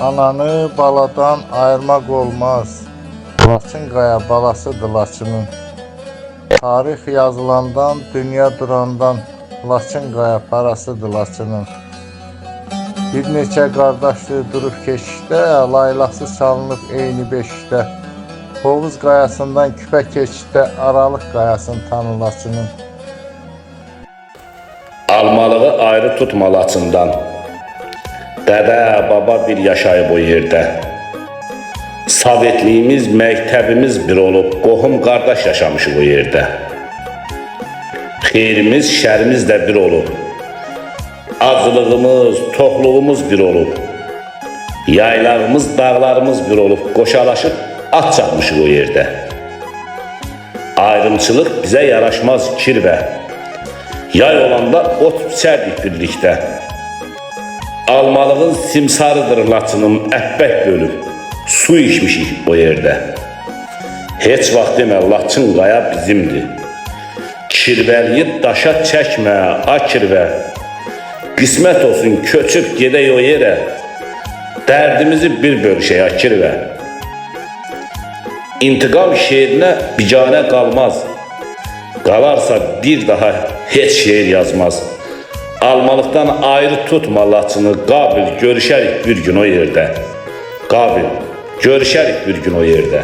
Ananı baladan ayırmak olmaz. Laçın qaya balasıdır Laçının. Tarix yazılandan, dünya durandan Laçın qaya parasıdır Laçının. Bir neçə qardaşdır durub keşikdə, laylası çalınıb eyni beşikdə. Hovuz qayasından küpə keçiddə aralıq qayasını tanı Laçının. Almalığı ayrı tutma Laçından. Dədə, baba bir yaşayıb o yerdə. Sovetliyimiz, məktəbimiz bir olub, qohum qardaş yaşamışıq o yerdə. Xeyrimiz, şərimiz də bir olub. Acılığımız, toxluğumuz bir olub. Yaylağımız, dağlarımız bir olub, qoşalaşıb at çapmışıq o yerdə. Ayrımçılıq bizə yaraşmaz kirvə. Yay olanda ot biçərdik birlikdə. Almalığın simsarıdır Laçının, əhbək bölüb, su içmişik o yerdə. Heç vaxt demə, Laçın qaya bizimdir. Kirvəliyib daşa çəkmə, a kirvə. Qismət olsun, köçüb gedək o yerə. Dərdimizi bir bölüşək, a kirvə. İntiqam şeirinə biganə qalmaz. Qalarsa bir daha heç şeir yazmaz. Almalıqdan ayrı tutma Laçını, Qabil, görüşərik bir gün o yerdə. Qabil, görüşərik bir gün o yerdə.